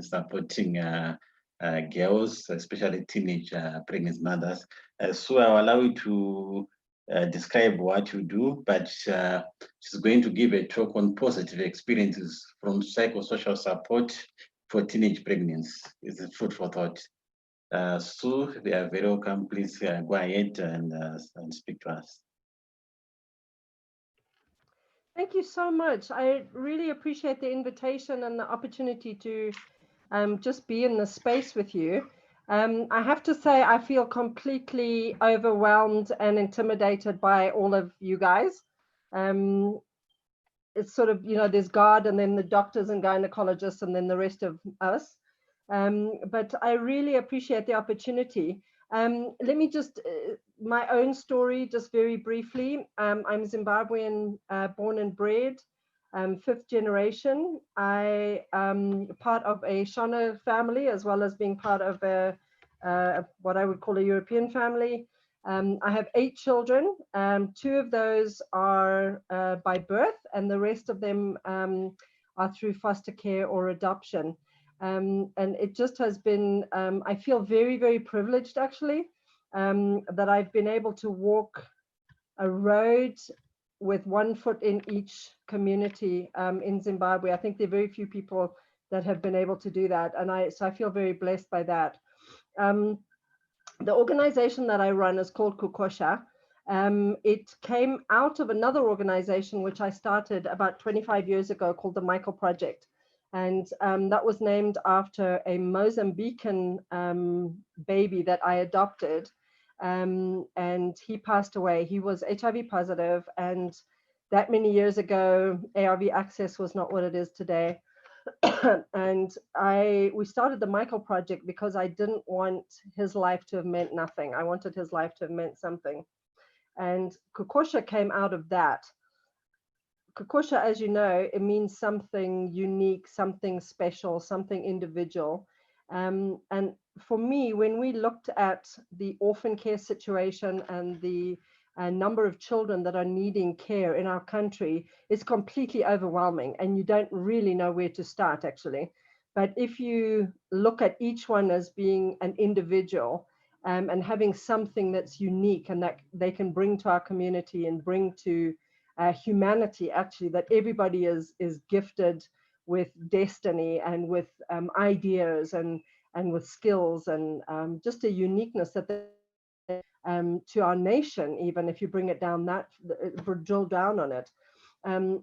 supporting girls, especially teenage pregnant mothers. So I'll allow you to describe what you do, but she's going to give a talk on positive experiences from psychosocial support for teenage pregnancy. It's a food for thought. Sue, they are very welcome. Please go ahead and speak to us. Thank you so much. I really appreciate the invitation and the opportunity to just be in this space with you. I have to say, I feel completely overwhelmed and intimidated by all of you guys. It's sort of, there's God and then the doctors and gynecologists and then the rest of us. But I really appreciate the opportunity. Let me just, my own story, just very briefly. I'm Zimbabwean, born and bred, fifth generation. I am part of a Shona family, as well as being part of what I would call a European family. I have 8 children. 2 of those are by birth, and the rest of them are through foster care or adoption. And it just has been, I feel very, very privileged actually, that I've been able to walk a road with 1 foot in each community in Zimbabwe. I think there are very few people that have been able to do that. And so I feel very blessed by that. The organization that I run is called Kukosha. It came out of another organization which I started about 25 years ago called the Michael Project. And that was named after a Mozambican baby that I adopted. And he passed away. He was HIV positive. And that many years ago, ARV access was not what it is today. And we started the Michael Project because I didn't want his life to have meant nothing. I wanted his life to have meant something. And Kukosha came out of that. Kukosha, as you know, it means something unique, something special, something individual. And for me, when we looked at the orphan care situation and the number of children that are needing care in our country, it's completely overwhelming, and you don't really know where to start, actually. But if you look at each one as being an individual and having something that's unique and that they can bring to our community and bring to humanity, actually, that everybody is gifted with destiny and with ideas and with skills and just a uniqueness that they to our nation, even if you bring it down drill down on it.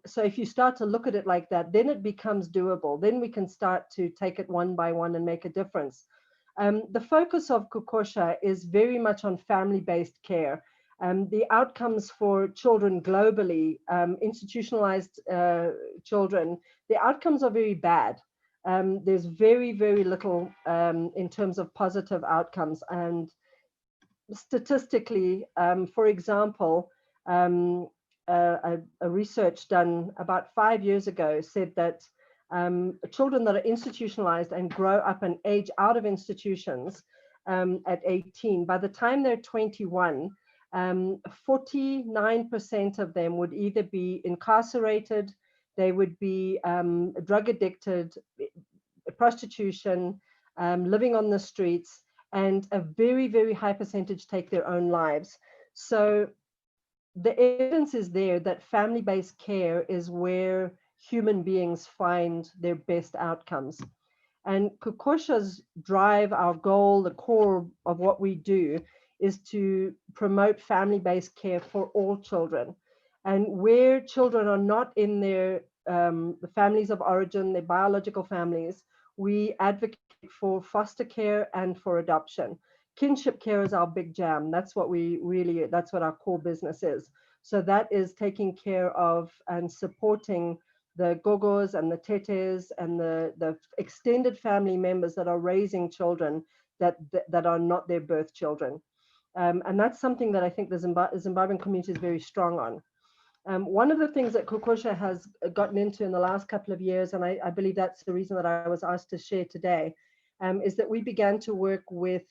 So if you start to look at it like that, then it becomes doable. Then we can start to take it one by one and make a difference. The focus of Kukosha is very much on family-based care. The outcomes for children globally, institutionalized children, the outcomes are very bad. There's very, very little in terms of positive outcomes. And statistically, for example, a research done about 5 years ago said that children that are institutionalized and grow up and age out of institutions at 18, by the time they're 21, 49% of them would either be incarcerated, they would be drug addicted, prostitution, living on the streets, and a very, very high percentage take their own lives. So the evidence is there that family-based care is where human beings find their best outcomes. And Kukosha's drive, our goal, the core of what we do, is to promote family-based care for all children. And where children are not in their families of origin, their biological families, we advocate for foster care and for adoption. Kinship care is our big jam. That's what that's what our core business is. So that is taking care of and supporting the gogos and the tetes and the extended family members that are raising children that are not their birth children. And that's something that I think the Zimbabwean community is very strong on. One of the things that Kukosha has gotten into in the last couple of years, and I believe that's the reason that I was asked to share today, is that we began to work with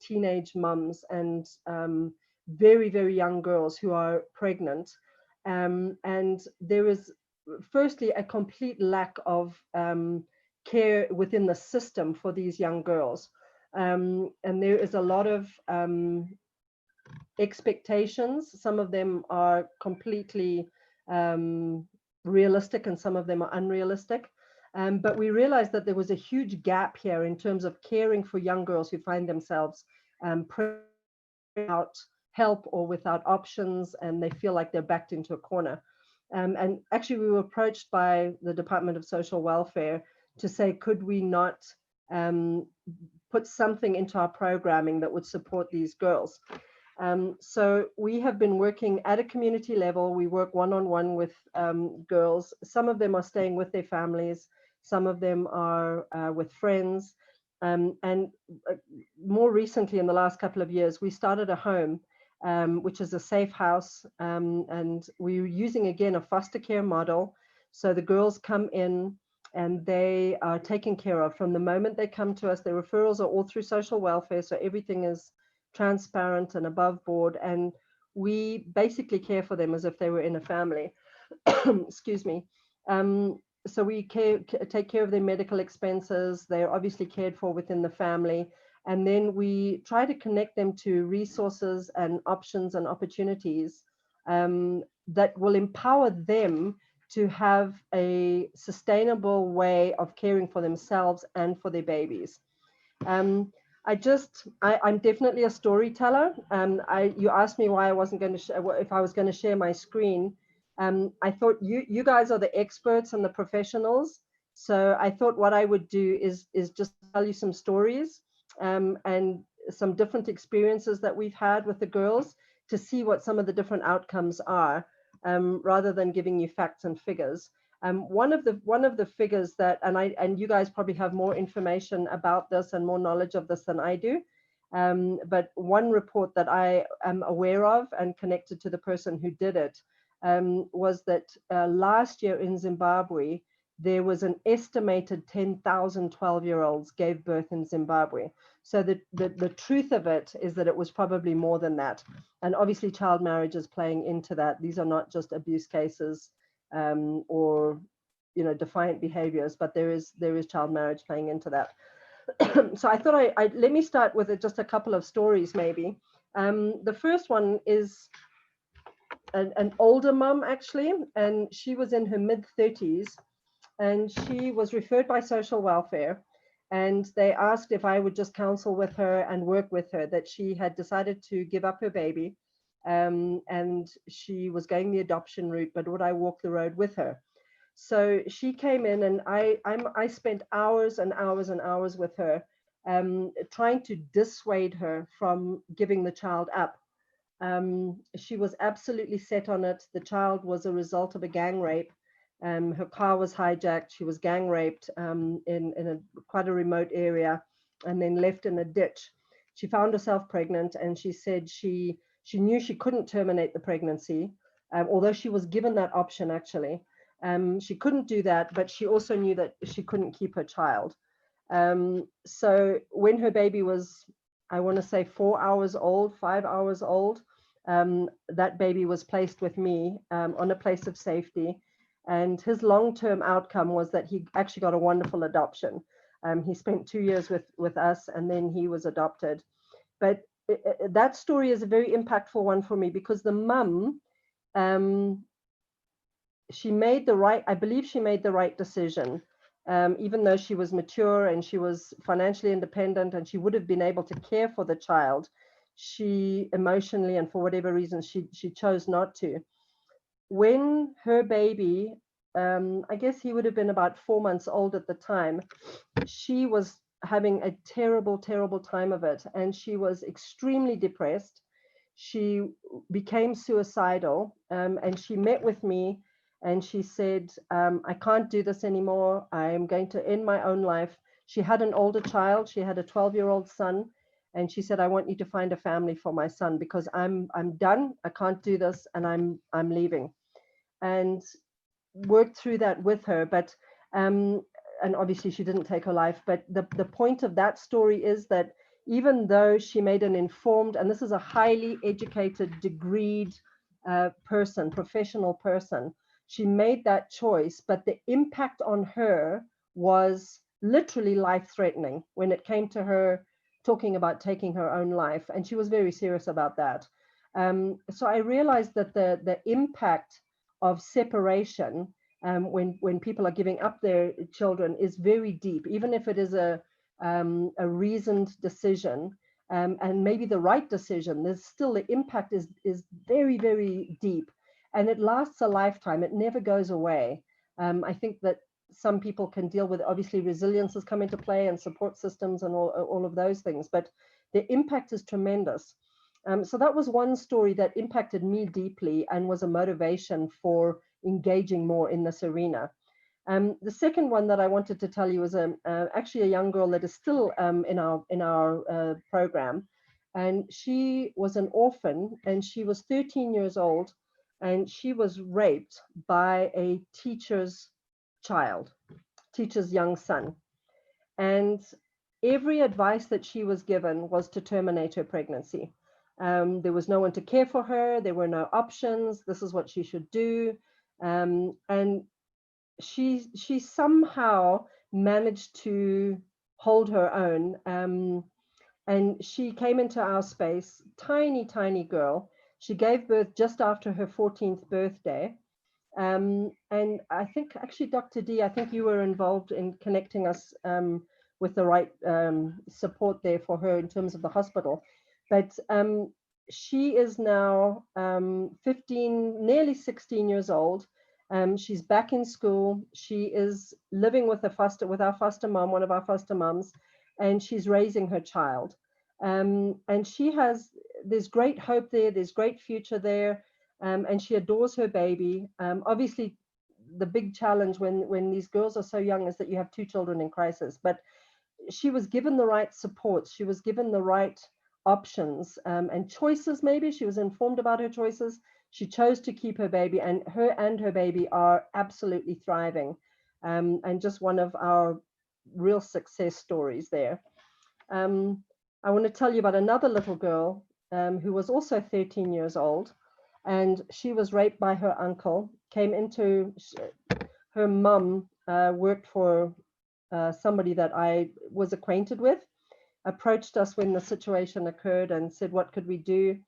teenage mums and very, very young girls who are pregnant. And there is, firstly, a complete lack of care within the system for these young girls. And there is a lot of expectations. Some of them are completely realistic and some of them are unrealistic. But we realized that there was a huge gap here in terms of caring for young girls who find themselves without help or without options, and they feel like they're backed into a corner. And actually, we were approached by the Department of Social Welfare to say, could we not put something into our programming that would support these girls? So we have been working at a community level. We work one-on-one with girls. Some of them are staying with their families. Some of them are with friends. And more recently, in the last couple of years, we started a home, which is a safe house. And we're using, again, a foster care model. So the girls come in and they are taken care of from the moment they come to us. Their referrals are all through social welfare. So everything is transparent and above board, and we basically care for them as if they were in a family. Excuse me. So we take care of their medical expenses. They're obviously cared for within the family, and then we try to connect them to resources and options and opportunities that will empower them to have a sustainable way of caring for themselves and for their babies. I'm definitely a storyteller. You asked me why I wasn't going to, if I was going to share my screen. I thought you guys are the experts and the professionals. So I thought what I would do is just tell you some stories and some different experiences that we've had with the girls to see what some of the different outcomes are, rather than giving you facts and figures. One of the figures that, and you guys probably have more information about this and more knowledge of this than I do, but one report that I am aware of and connected to the person who did it was that last year in Zimbabwe, there was an estimated 10,000 12-year-olds gave birth in Zimbabwe. So the truth of it is that it was probably more than that. And obviously child marriage is playing into that. These are not just abuse cases or defiant behaviors, but there is child marriage playing into that. So I thought let me start with just a couple of stories maybe. The first one is an older mom actually, and she was in her mid-30s, and she was referred by social welfare, and they asked if I would just counsel with her and work with her, that she had decided to give up her baby, and she was going the adoption route, but would I walk the road with her? So she came in, and I spent hours and hours and hours with her, trying to dissuade her from giving the child up. She was absolutely set on it. The child was a result of a gang rape. Her car was hijacked. She was gang raped in quite a remote area, and then left in a ditch. She found herself pregnant, and she said she knew she couldn't terminate the pregnancy, although she was given that option actually. She couldn't do that, but she also knew that she couldn't keep her child. So when her baby was, I want to say 4 hours old, 5 hours old, that baby was placed with me on a place of safety. And his long-term outcome was that he actually got a wonderful adoption. He spent 2 years with us, and then he was adopted. But that story is a very impactful one for me, because the mum, I believe she made the right decision. Even though she was mature and she was financially independent and she would have been able to care for the child, she emotionally, and for whatever reason, she chose not to. When her baby, I guess he would have been about 4 months old at the time, she was having a terrible, terrible time of it. And she was extremely depressed. She became suicidal, and she met with me, and she said, I can't do this anymore. I'm going to end my own life. She had an older child. She had a 12-year-old son. And she said, I want you to find a family for my son, because I'm done. I can't do this, and I'm leaving. And worked through that with her. But and obviously she didn't take her life. But the point of that story is that even though she made an informed, and this is a highly educated, degreed person, professional person, she made that choice, but the impact on her was literally life-threatening when it came to her talking about taking her own life, and she was very serious about that. So I realized that the impact of separation, when people are giving up their children, is very deep, even if it is a reasoned decision, and maybe the right decision. There's still, the impact is very, very deep, and it lasts a lifetime. It never goes away. I think that some people can deal with, obviously resilience has come into play, and support systems and all of those things, but the impact is tremendous. So that was one story that impacted me deeply and was a motivation for engaging more in this arena. The second one that I wanted to tell you is actually a young girl that is still in our program, and she was an orphan, and she was 13 years old, and she was raped by a teacher's young son. And every advice that she was given was to terminate her pregnancy. There was no one to care for her. There were no options. This is what she should do. And she somehow managed to hold her own. And she came into our space, tiny, tiny girl. She gave birth just after her 14th birthday. And I think actually, Dr. D, I think you were involved in connecting us with the right support there for her in terms of the hospital. But she is now 15, nearly 16 years old. She's back in school. She is living with our foster mom, one of our foster moms, and she's raising her child. And there's great hope there. There's great future there. And she adores her baby. Obviously, the big challenge when these girls are so young is that you have two children in crisis. But she was given the right supports. She was given the right options and choices. Maybe she was informed about her choices. She chose to keep her baby, and her baby are absolutely thriving. And just one of our real success stories there. I want to tell you about another little girl who was also 13 years old. And she was raped by her uncle, her mum worked for somebody that I was acquainted with, approached us when the situation occurred and said, what could we do?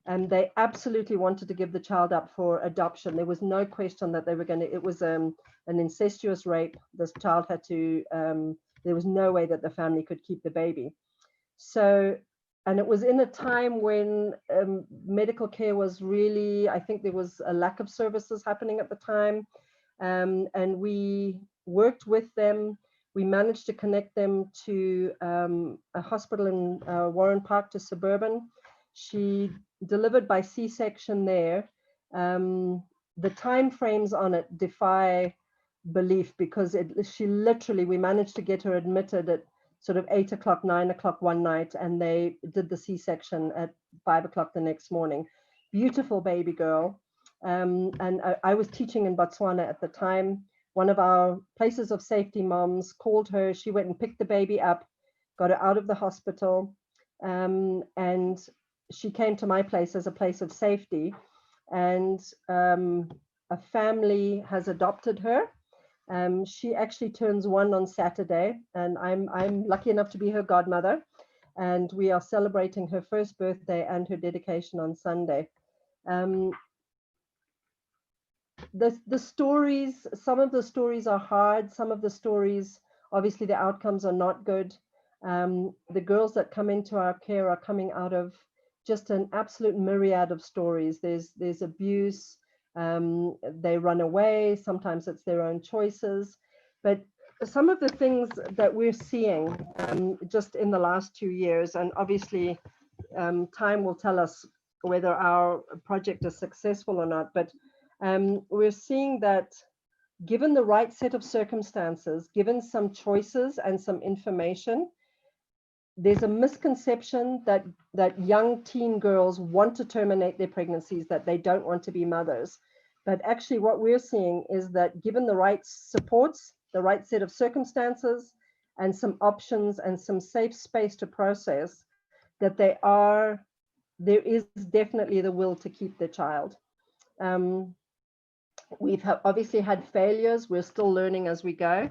And they absolutely wanted to give the child up for adoption. There was no question that they were going to, it was an incestuous rape. This child had to, there was no way that the family could keep the baby. So, and it was in a time when medical care was really, I think there was a lack of services happening at the time. And we worked with them. We managed to connect them to a hospital in Warren Park, to Suburban. She delivered by C-section there. The time frames on it defy belief, because we managed to get her admitted at sort of 8 o'clock, 9 o'clock one night, and they did the C-section at 5 o'clock the next morning. Beautiful baby girl. And I was teaching in Botswana at the time. One of our places of safety moms called her. She went and picked the baby up, got her out of the hospital, and she came to my place as a place of safety. And a family has adopted her. She actually turns 1 on Saturday, and I'm lucky enough to be her godmother, and we are celebrating her first birthday and her dedication on Sunday. The stories, some of the stories are hard. Some of the stories, obviously the outcomes are not good. The girls that come into our care are coming out of just an absolute myriad of stories. There's abuse. They run away. Sometimes it's their own choices. But some of the things that we're seeing just in the last 2 years, and obviously time will tell us whether our project is successful or not, but we're seeing that given the right set of circumstances, given some choices and some information, there's a misconception that young teen girls want to terminate their pregnancies, that they don't want to be mothers. But actually what we're seeing is that given the right supports, the right set of circumstances, and some options and some safe space to process, that there is definitely the will to keep the child. We've obviously had failures. We're still learning as we go.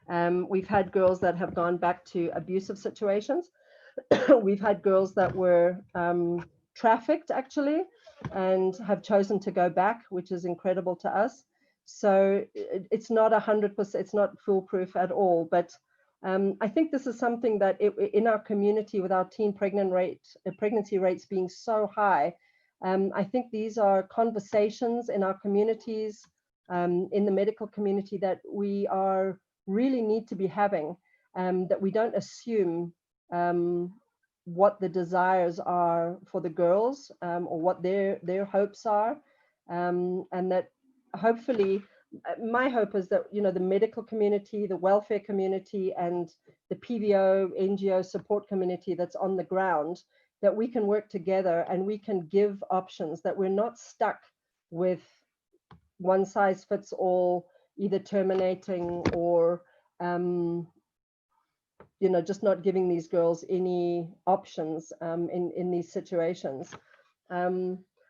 We've had girls that have gone back to abusive situations. We've had girls that were trafficked actually and have chosen to go back, which is incredible to us. So it's not 100%, it's not foolproof at all. But I think this is something that in our community, with our teen pregnancy rates being so high, I think these are conversations in our communities, in the medical community, that we are really need to be having, that we don't assume what the desires are for the girls, or what their hopes are, and that hopefully, my hope is that, you know, the medical community, the welfare community, and the PBO NGO support community that's on the ground, that we can work together and we can give options, that we're not stuck with one size fits all, either terminating or you know, just not giving these girls any options in these situations.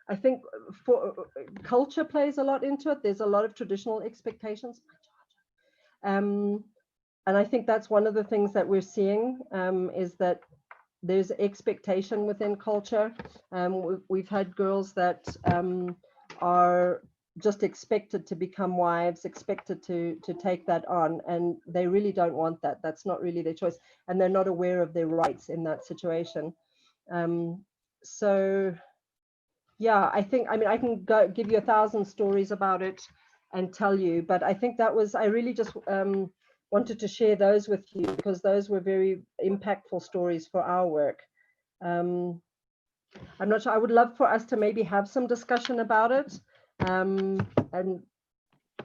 I think for culture plays a lot into it. There's a lot of traditional expectations. And I think that's one of the things that we're seeing, is that there's expectation within culture. We've had girls that are just expected to become wives, expected to take that on, and they really don't want that. That's not really their choice, and they're not aware of their rights in that situation. So yeah, I think, I mean, I can go give you 1,000 stories about it and tell you, but I think that was, I really just wanted to share those with you, because those were very impactful stories for our work. I'm not sure, I would love for us to maybe have some discussion about it. And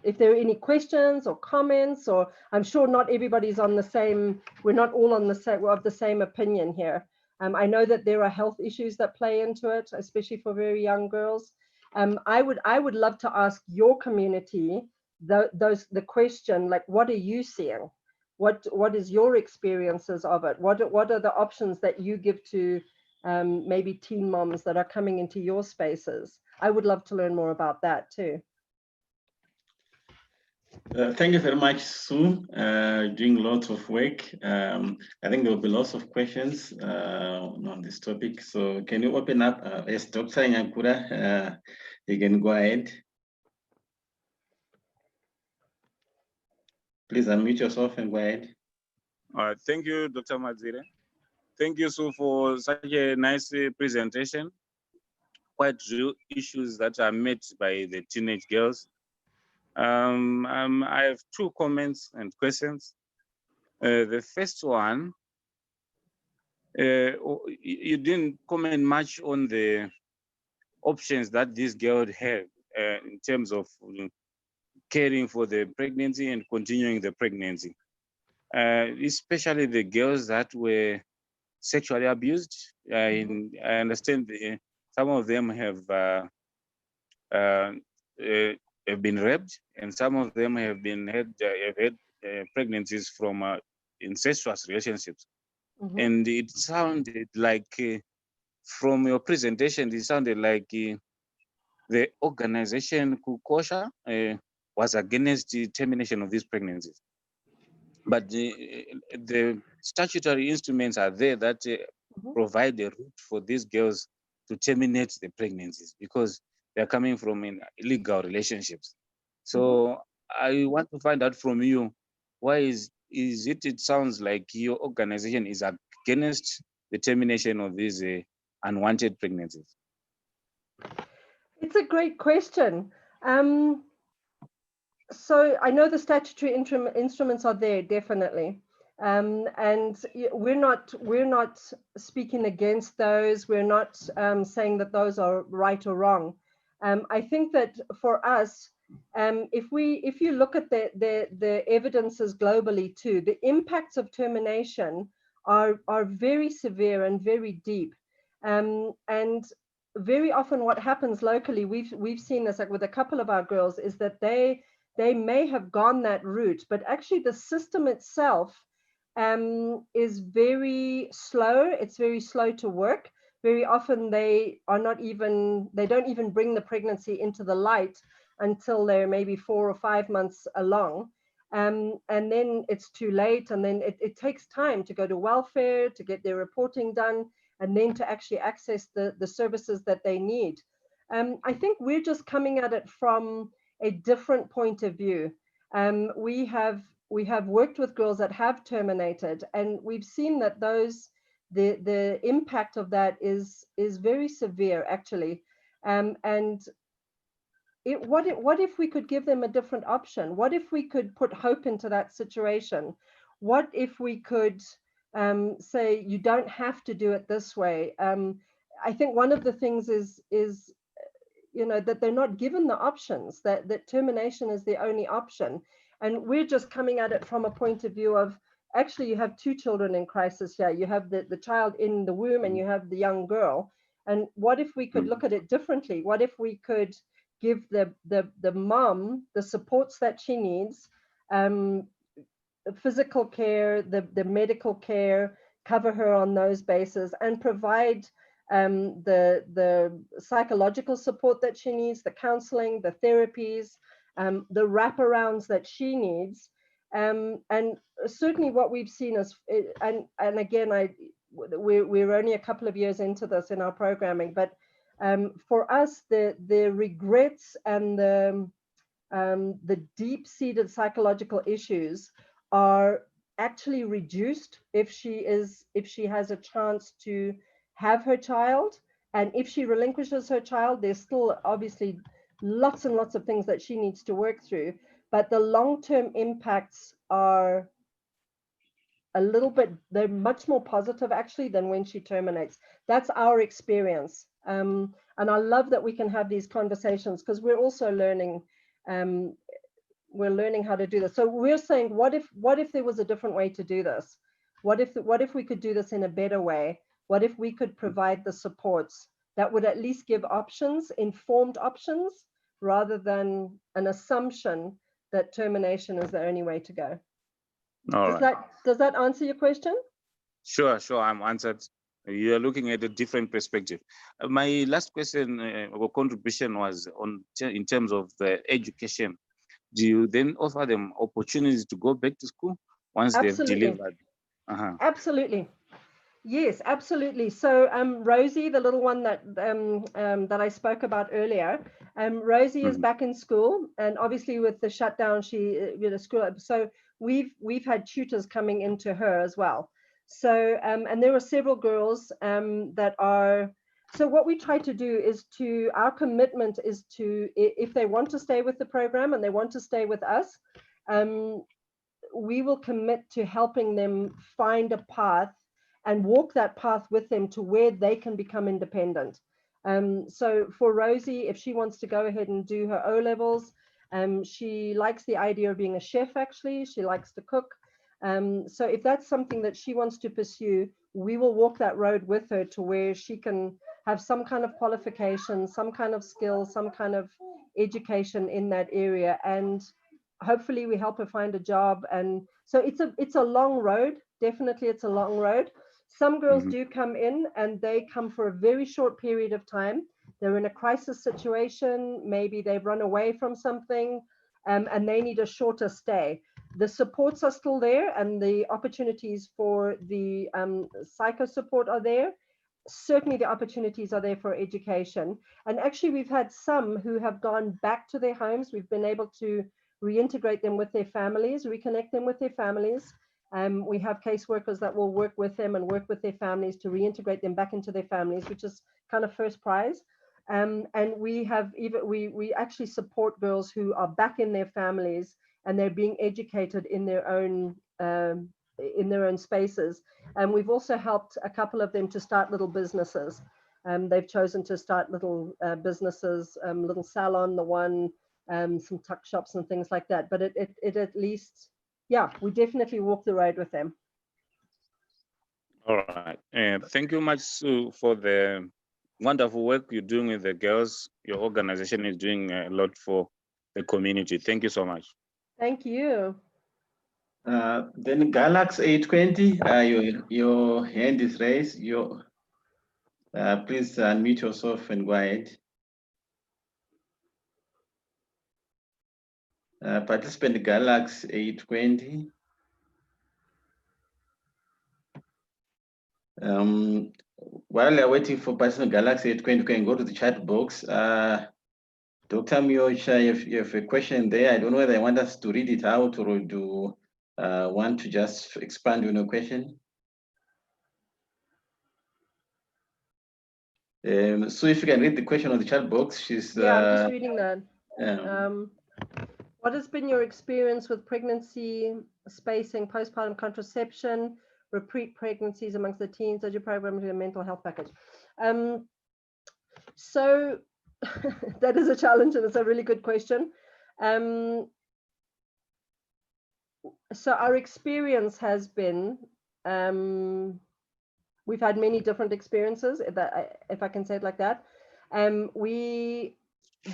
if there are any questions or comments, or I'm sure not everybody's on the same, we're not all on the same, of the same opinion here. I know that there are health issues that play into it, especially for very young girls. I would love to ask your community the question, like, what are you seeing? What is your experiences of it? What are the options that you give to maybe teen moms that are coming into your spaces? I would love to learn more about that too. Thank you very much, Sue. Doing lots of work. I think there will be lots of questions on this topic. So can you open up? Yes, Dr. Nyankura, you can go ahead. Please unmute yourself and go ahead. Thank you, Dr. Madzire. Thank you, Sue, for such a nice presentation. Quite real issues that are met by the teenage girls. I have two comments and questions. The first one, you didn't comment much on the options that these girls have in terms of caring for the pregnancy and continuing the pregnancy, especially the girls that were sexually abused. I understand some of them have been raped, and some of them have had pregnancies from incestuous relationships. And it sounded like, from your presentation, it sounded like the organization Kukosha was against the termination of these pregnancies. But the statutory instruments are there that provide a route for these girls to terminate the pregnancies, because they're coming from illegal relationships. So I want to find out from you, why is it? It sounds like your organization is against the termination of these unwanted pregnancies. It's a great question. So I know the statutory instruments are there, definitely. And we're not speaking against those. We're not saying that those are right or wrong. I think that for us, if you look at the evidences globally too, the impacts of termination are very severe and very deep. And very often what happens locally, we've seen this, like with a couple of our girls, is that they may have gone that route, but actually the system itself is very slow. It's very slow to work. Very often they don't even bring the pregnancy into the light until they're maybe 4 or 5 months along. and then it's too late, and then it takes time to go to welfare, to get their reporting done, and then to actually access the services that they need. I think we're just coming at it from a different point of view. We have worked with girls that have terminated, and we've seen that the impact of that is very severe, actually. And what if we could give them a different option? What if we could put hope into that situation? What if we could say, you don't have to do it this way? I think one of the things is that they're not given the options, that termination is the only option. And we're just coming at it from a point of view of, actually, you have two children in crisis here. You have the child in the womb, and you have the young girl. And what if we could look at it differently? What if we could give the mom the supports that she needs, physical care, the medical care, cover her on those bases, and provide the psychological support that she needs, the counseling, the therapies, the wraparounds that she needs. And certainly what we've seen is, and again, we're only a couple of years into this in our programming, but for us, the regrets and the deep-seated psychological issues are actually reduced if she has a chance to have her child. And if she relinquishes her child, there's still obviously lots and lots of things that she needs to work through, but the long-term impacts are they're much more positive, actually, than when she terminates. That's our experience. And I love that we can have these conversations, because we're also learning. We're learning how to do this. So we're saying, what if there was a different way to do this? What if we could do this in a better way? What if we could provide the supports that would at least give options, informed options, rather than an assumption that termination is the only way to go? Does that answer your question? Sure, I'm answered. You are looking at a different perspective. My last question or contribution was in terms of the education. Do you then offer them opportunities to go back to school once they've delivered? Absolutely. Yes, absolutely. So Rosie, the little one that I spoke about earlier, Rosie is back in school, and obviously with the shutdown, school. So we've had tutors coming into her as well. So and there are several girls that are. So what we try to do is our commitment is to, if they want to stay with the program and they want to stay with us, we will commit to helping them find a path and walk that path with them to where they can become independent. So for Rosie, if she wants to go ahead and do her O-levels, she likes the idea of being a chef, actually. She likes to cook. So if that's something that she wants to pursue, we will walk that road with her to where she can have some kind of qualification, some kind of skill, some kind of education in that area. And hopefully we help her find a job. And so it's a long road. Definitely, it's a long road. Some girls do come in, and they come for a very short period of time. They're in a crisis situation. Maybe they've run away from something, and they need a shorter stay. The supports are still there, and the opportunities for the psycho support are there. Certainly the opportunities are there for education. And actually, we've had some who have gone back to their homes. We've been able to reintegrate them with their families, reconnect them with their families. We have caseworkers that will work with them and work with their families to reintegrate them back into their families, which is kind of first prize. And we actually support girls who are back in their families, and they're being educated in their own spaces. And we've also helped a couple of them to start little businesses. They've chosen to start little businesses, little salon, the one, some tuck shops and things like that. But it at least, yeah, we definitely walk the road with them. All right. Thank you much, Sue, for the wonderful work you're doing with the girls. Your organization is doing a lot for the community. Thank you so much. Thank you. Then Galax 820, your hand is raised. Please unmute yourself and go ahead. Participant Galaxy 820. While you're waiting for participant Galaxy 820, you can go to the chat box. Dr. Miocha, if you have a question there, I don't know whether I want us to read it out or do want to just expand on your question. So if you can read the question on the chat box, she's yeah, I'm just reading that. What has been your experience with pregnancy, spacing, postpartum contraception, repeat pregnancies amongst the teens? Does your program do a mental health package? So that is a challenge, and it's a really good question. So our experience has been, we've had many different experiences, if I can say it like that. We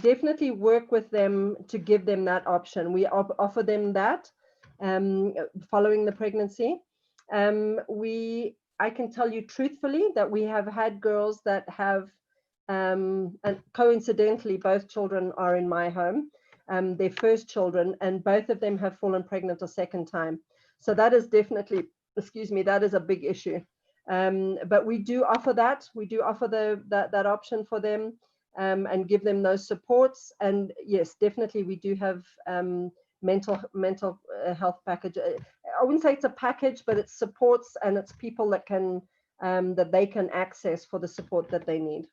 definitely work with them to give them that option. We offer them that following the pregnancy. I can tell you truthfully that we have had girls that have, and coincidentally, both children are in my home, their first children, and both of them have fallen pregnant a second time. So that is definitely, excuse me, that is a big issue. But we do offer that. We do offer that option for them, and give them those supports. And yes, definitely we do have mental health package. I wouldn't say it's a package, but it's supports, and it's people that can that they can access for the support that they need.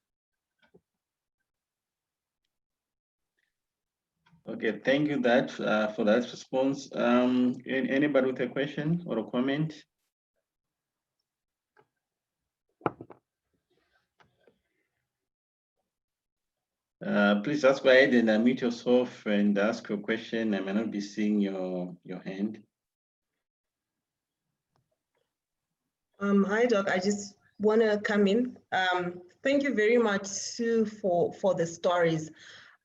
Okay, thank you for that response. Anybody with a question or a comment? Please just go ahead and unmute yourself and ask your question. I may not be seeing your hand. Hi, Doc. I just want to come in. Thank you very much, Sue, for the stories.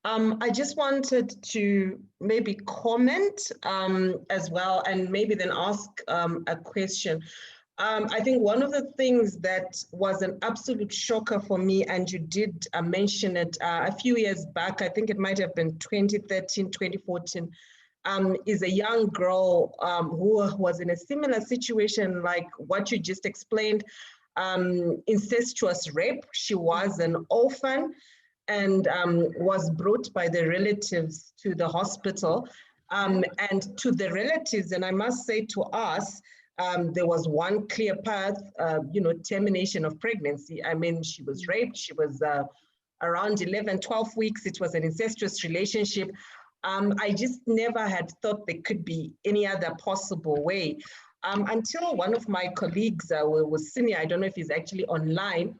I just wanted to maybe comment as well, and maybe then ask a question. I think one of the things that was an absolute shocker for me, and you did mention it a few years back, I think it might have been 2013, 2014, is a young girl who was in a similar situation like what you just explained, incestuous rape. She was an orphan and was brought by the relatives to the hospital. And to the relatives, and I must say to us, there was one clear path, termination of pregnancy. I mean, she was raped. She was around 11, 12 weeks. It was an incestuous relationship. I just never had thought there could be any other possible way until one of my colleagues was senior, I don't know if he's actually online,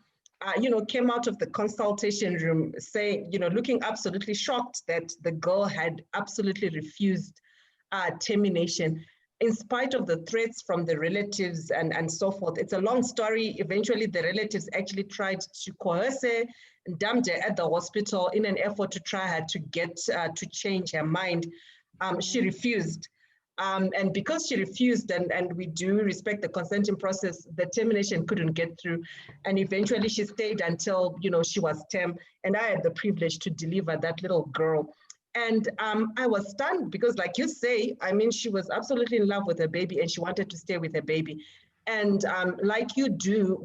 came out of the consultation room saying, looking absolutely shocked that the girl had absolutely refused termination in spite of the threats from the relatives and so forth. It's a long story. Eventually, the relatives actually tried to coerce her and dumped her at the hospital in an effort to try her to get to change her mind. She refused. And because she refused, and we do respect the consenting process, the termination couldn't get through. And eventually she stayed until, she was term. And I had the privilege to deliver that little girl. And I was stunned because, like you say, I mean, she was absolutely in love with her baby and she wanted to stay with her baby. And like you do,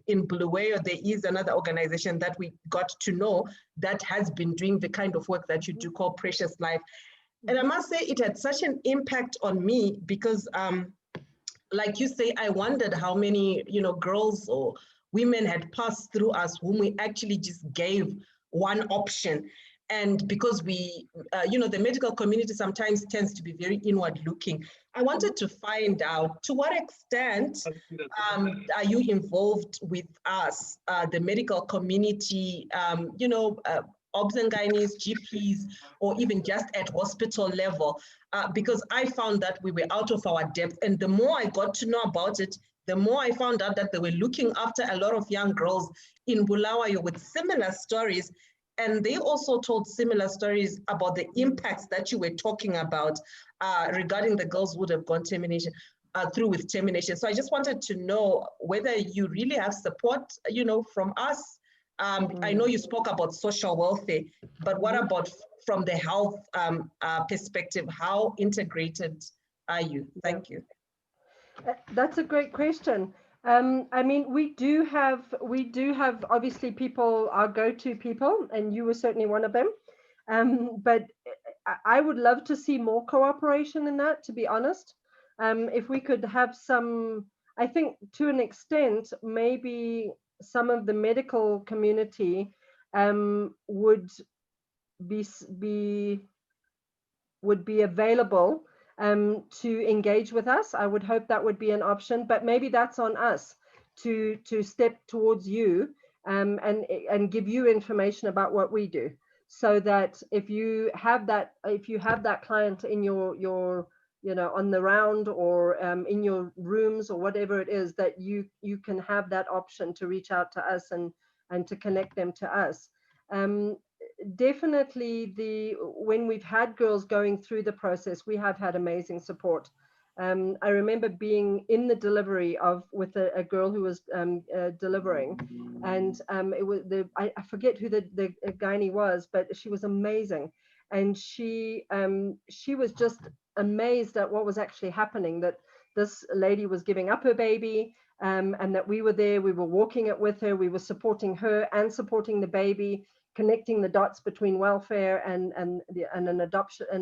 in Bulawayo, there is another organization that we got to know that has been doing the kind of work that you do called Precious Life. And I must say it had such an impact on me because, like you say, I wondered how many, girls or women had passed through us whom we actually just gave one option. And because we, the medical community sometimes tends to be very inward looking, I wanted to find out to what extent are you involved with us, the medical community, obs and gynaes, GPs, or even just at hospital level, because I found that we were out of our depth. And the more I got to know about it, the more I found out that they were looking after a lot of young girls in Bulawayo with similar stories. And they also told similar stories about the impacts that you were talking about regarding the girls who would have gone through with termination. So I just wanted to know whether you really have support, from us I know you spoke about social welfare, but what about from the health perspective? How integrated are you? Thank you. That's a great question. I mean, we do have obviously people, our go-to people, and you were certainly one of them. But I would love to see more cooperation in that, to be honest. If we could have some, I think to an extent, maybe some of the medical community would be available to engage with us. I would hope that would be an option, but maybe that's on us to step towards you and give you information about what we do, so that if you have that client in your on the round or in your rooms or whatever it is, that you can have that option to reach out to us and to connect them to us. Definitely when we've had girls going through the process, we have had amazing support. I remember being in the delivery with a girl who was delivering, and it was I forget who the gynae was, but she was amazing, and she was just amazed at what was actually happening, that this lady was giving up her baby, and that we were there, we were walking it with her, we were supporting her and supporting the baby, connecting the dots between welfare and an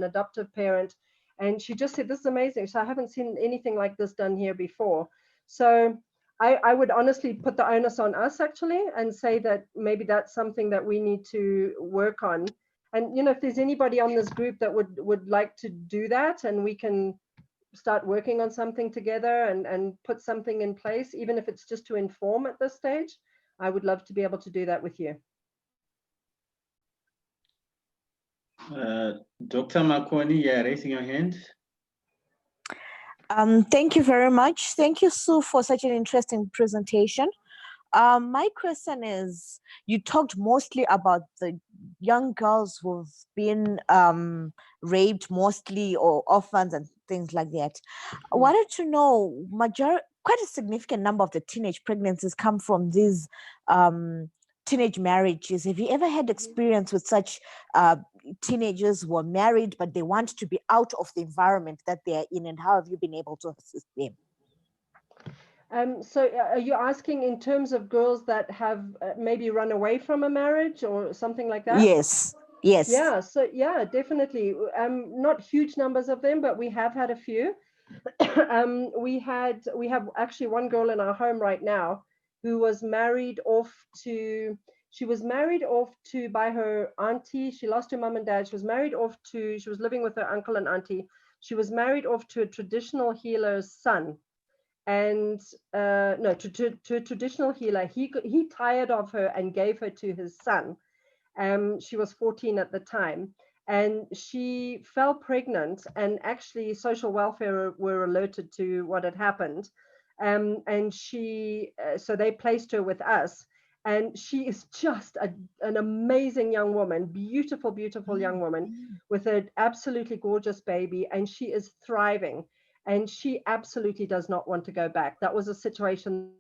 adoptive parent. And she just said, this is amazing. So I haven't seen anything like this done here before. So I would honestly put the onus on us actually, and say that maybe that's something that we need to work on. And if there's anybody on this group that would like to do that, and we can start working on something together and put something in place, even if it's just to inform at this stage, I would love to be able to do that with you. Dr. Makoni, you're raising your hand. Thank you very much. Thank you, Sue, for such an interesting presentation. My question is, you talked mostly about the young girls who've been raped mostly, or orphans and things like that. I wanted to know, quite a significant number of the teenage pregnancies come from these teenage marriages. Have you ever had experience with such teenagers who are married, but they want to be out of the environment that they're in, and how have you been able to assist them? So are you asking in terms of girls that have maybe run away from a marriage or something like that? Yes. Yeah, so yeah, definitely. Not huge numbers of them, but we have had a few. We have actually one girl in our home right now who was married off to by her auntie. She lost her mom and dad. She was living with her uncle and auntie. She was married off to a traditional healer's son. And no, to a traditional healer. He tired of her and gave her to his son. She was 14 at the time, and she fell pregnant, and actually social welfare were alerted to what had happened. And so they placed her with us, and she is just an amazing young woman, beautiful, beautiful young woman with an absolutely gorgeous baby, and she is thriving. And she absolutely does not want to go back. That was a situation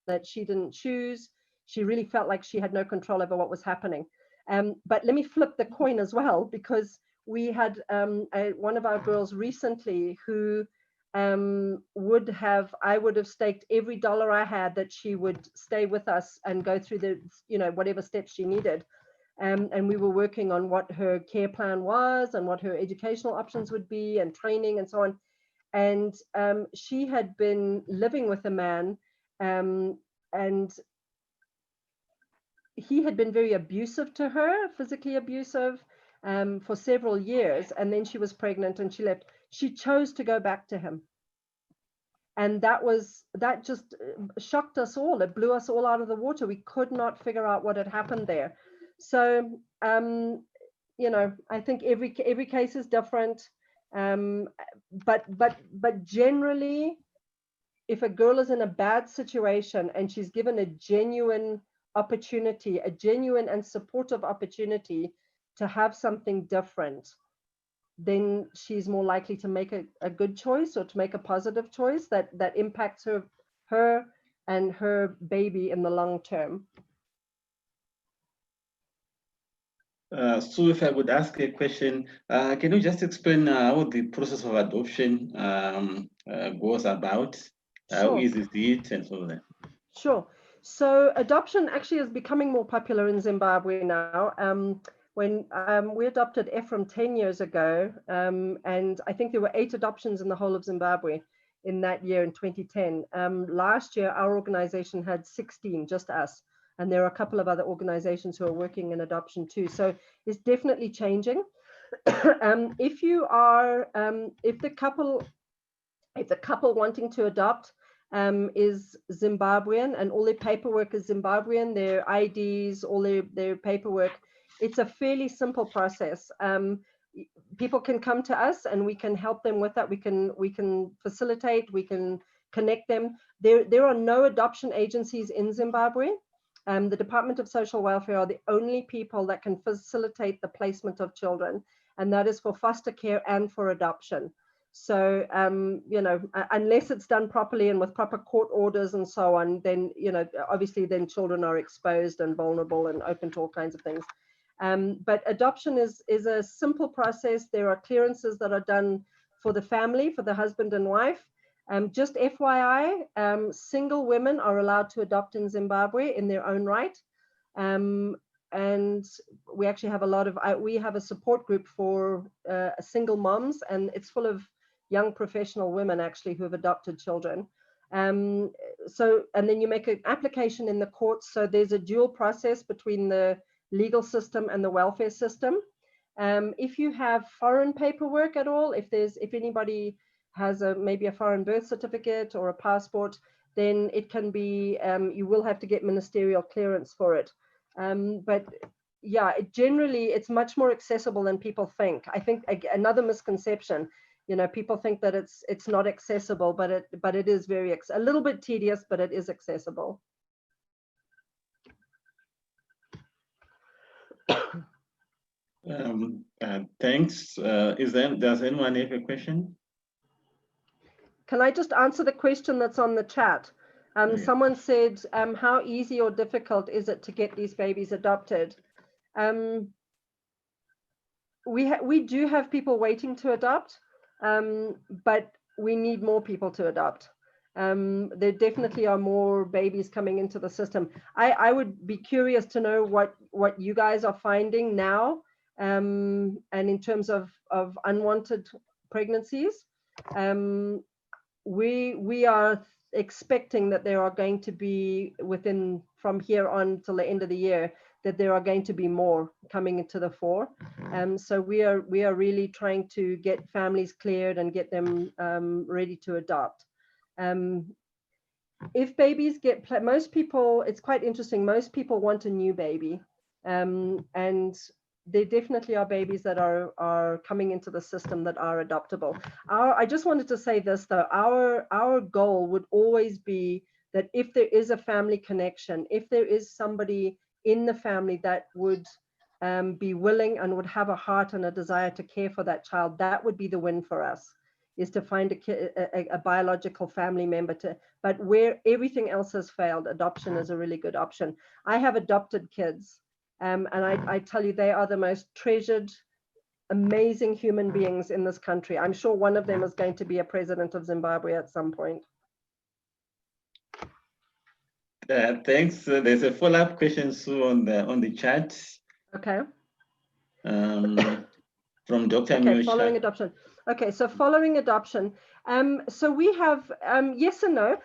that she didn't choose. She really felt like she had no control over what was happening. But let me flip the coin as well, because we had one of our girls recently who I would have staked every dollar I had that she would stay with us and go through the, whatever steps she needed. And we were working on what her care plan was and what her educational options would be and training and so on. And she had been living with a man, and he had been very abusive to her, physically abusive, for several years. And then she was pregnant and she left. She chose to go back to him. And that just shocked us all. It blew us all out of the water. We could not figure out what had happened there. So, I think every case is different. But generally, if a girl is in a bad situation and she's given a genuine opportunity, a genuine and supportive opportunity to have something different, then she's more likely to make a good choice, or to make a positive choice that impacts her and her baby in the long term. So if I would ask a question, can you just explain how the process of adoption goes about? How Sure. easy is it and so on? Sure. So adoption actually is becoming more popular in Zimbabwe now. When we adopted Ephraim 10 years ago, and I think there were 8 adoptions in the whole of Zimbabwe in that year in 2010. Last year, our organization had 16, just us. And there are a couple of other organizations who are working in adoption too. So it's definitely changing. If you are, if the couple wanting to adopt is Zimbabwean and all their paperwork is Zimbabwean, their IDs, all their paperwork, it's a fairly simple process. People can come to us and we can help them with that. We can facilitate, we can connect them. There are no adoption agencies in Zimbabwe. The Department of Social Welfare are the only people that can facilitate the placement of children, and that is for foster care and for adoption. So, you know, unless it's done properly and with proper court orders and so on, then, you know, obviously then children are exposed and vulnerable and open to all kinds of things. But adoption is a simple process. There are clearances that are done for the family, for the husband and wife. Just FYI, single women are allowed to adopt in Zimbabwe in their own right. And we actually have we have a support group for single moms, and it's full of young professional women actually who have adopted children. And then you make an application in the courts. So there's a dual process between the legal system and the welfare system. If you have foreign paperwork at all, if anybody has maybe a foreign birth certificate or a passport, then it can be, you will have to get ministerial clearance for it. But yeah, generally it's much more accessible than people think. I think another misconception, you know, people think that it's not accessible, but it is a little bit tedious, but it is accessible. Thanks. Does anyone have a question? Can I just answer the question that's on the chat? Okay. Someone said, how easy or difficult is it to get these babies adopted? We do have people waiting to adopt, but we need more people to adopt. There definitely are more babies coming into the system. I would be curious to know what you guys are finding now, and in terms of unwanted pregnancies. We are expecting that there are going to be from here on till the end of the year, that there are going to be more coming into the fore. So we are really trying to get families cleared and get them ready to adopt. If babies most people, it's quite interesting, most people want a new baby. And there definitely are babies that are coming into the system that are adoptable. I just wanted to say this though, our goal would always be that if there is a family connection, if there is somebody in the family that would be willing and would have a heart and a desire to care for that child, that would be the win for us, is to find a biological family member but where everything else has failed, adoption is a really good option. I have adopted kids. And I tell you, they are the most treasured, amazing human beings in this country. I'm sure one of them is going to be a president of Zimbabwe at some point. Thanks. There's a follow-up question, Sue, on the chat. Okay. From Dr. Okay, following adoption. Okay, so following adoption. So we have yes and no.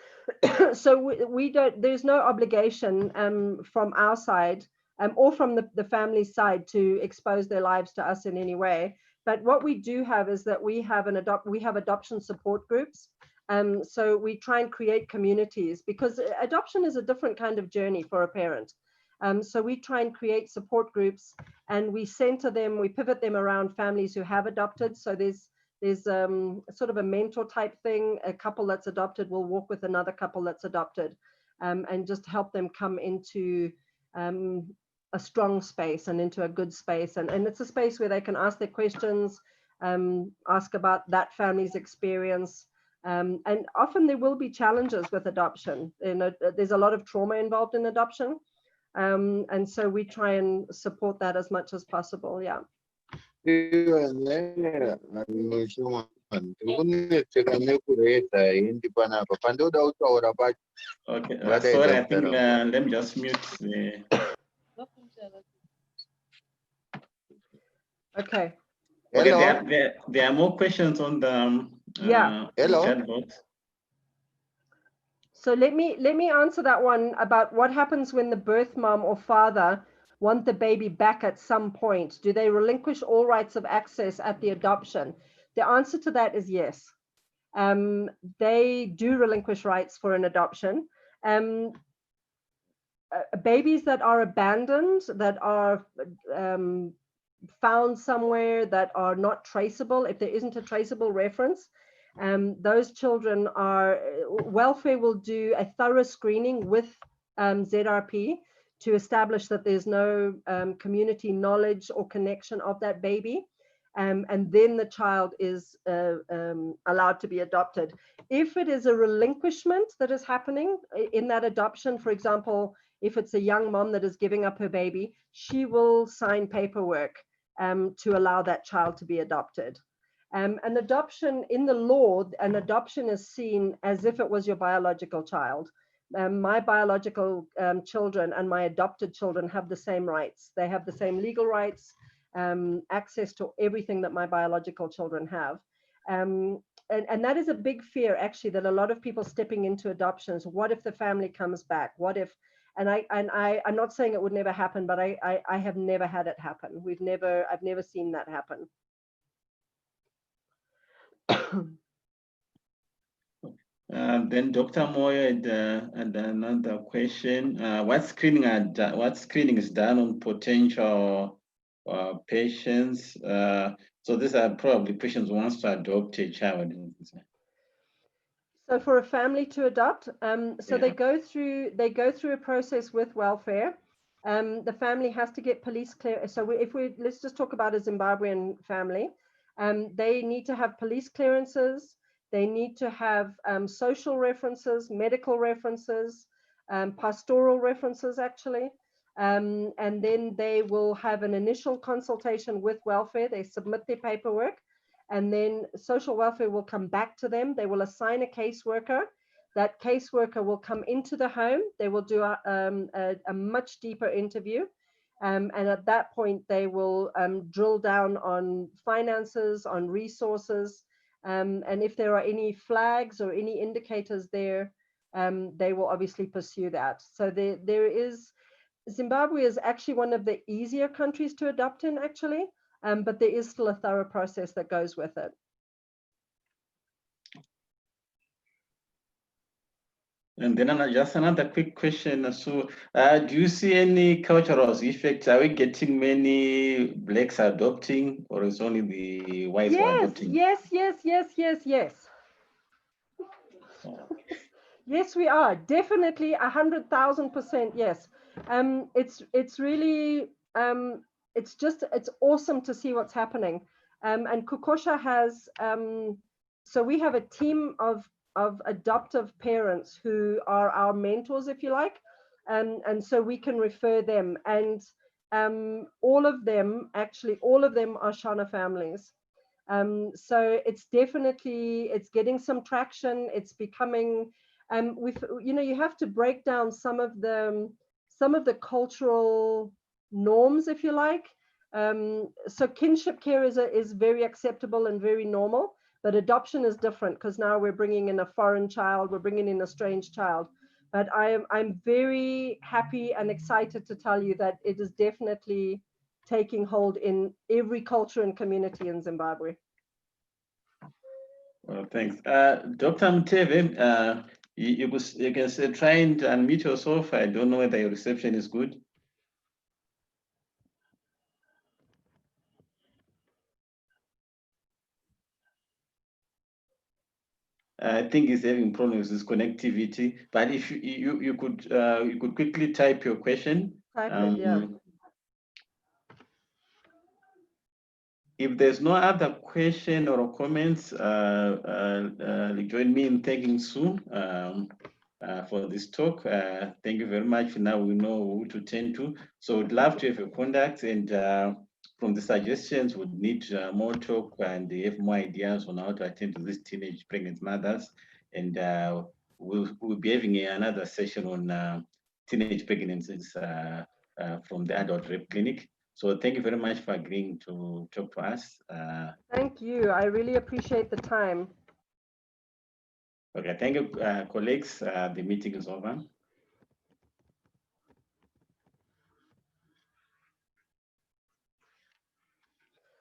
So we don't. There's no obligation from our side. Or from the family's side to expose their lives to us in any way. But what we do have is that we have adoption support groups. So we try and create communities, because adoption is a different kind of journey for a parent. So we try and create support groups, and we center them, we pivot them around families who have adopted. So there's sort of a mentor type thing. A couple that's adopted will walk with another couple that's adopted, and just help them come into a strong space and into a good space. And it's a space where they can ask their questions, ask about that family's experience. And often there will be challenges with adoption. You know, there's a lot of trauma involved in adoption. And so we try and support that as much as possible. Yeah. Okay, sorry, I think let me just mute the. Okay. Okay, there are more questions on the chat box. So let me answer that one about what happens when the birth mom or father want the baby back at some point. Do they relinquish all rights of access at the adoption? The answer to that is yes. They do relinquish rights for an adoption. Babies that are abandoned, that are found somewhere, that are not traceable, if there isn't a traceable reference, those children are, welfare will do a thorough screening with ZRP to establish that there's no community knowledge or connection of that baby. And then the child is allowed to be adopted. If it is a relinquishment that is happening in that adoption, for example, if it's a young mom that is giving up her baby, she will sign paperwork to allow that child to be adopted. An adoption, in the law, an adoption is seen as if it was your biological child. My biological children and my adopted children have the same rights. They have the same legal rights, access to everything that my biological children have. And that is a big fear, actually, that a lot of people stepping into adoptions. What if the family comes back? What if? And I'm not saying it would never happen, but I have never had it happen. I've never seen that happen. Then Dr. Moyo had another question. What screening is done on potential patients? So these are probably questions who wants to adopt a child. So for a family to adopt, they go through a process with welfare. The family has to get police clear. So let's just talk about a Zimbabwean family. They need to have police clearances. They need to have social references, medical references, pastoral references, actually. And then they will have an initial consultation with welfare. They submit their paperwork, and then social welfare will come back to them. They will assign a caseworker. That caseworker will come into the home. They will do a much deeper interview. And at that point, they will drill down on finances, on resources. And if there are any flags or any indicators there, they will obviously pursue that. So Zimbabwe is actually one of the easier countries to adopt in, actually, but there is still a thorough process that goes with it. And then just another quick question. So, do you see any cultural effects? Are we getting many blacks adopting, or is only the whites who are adopting? Yes. Yes, we are definitely 100,000%. Yes, it's really it's awesome to see what's happening. And Kukosha has so we have a team of adoptive parents who are our mentors, if you like, and so we can refer them. And all of them are Shona families. So it's getting some traction. It's becoming, you have to break down some of the cultural norms, if you like. So kinship care is very acceptable and very normal, but adoption is different, because now we're bringing in a foreign child, we're bringing in a strange child. But I'm very happy and excited to tell you that it is definitely taking hold in every culture and community in Zimbabwe. Well, thanks. Dr. Mteve, you can try and unmute yourself. I don't know whether your reception is good. I think he's having problems with his connectivity, but if you could quickly type your question. Type it, yeah. If there's no other question or comments, join me in thanking Sue. for this talk. Thank you very much. Now we know who to turn to. So we'd love to have your contact, and from the suggestions, we'd need more talk and have more ideas on how to attend to these teenage pregnant mothers. And we'll be having another session on teenage pregnancies from the adult rape clinic. So thank you very much for agreeing to talk to us. Thank you. I really appreciate the time. Okay, thank you, colleagues. The meeting is over.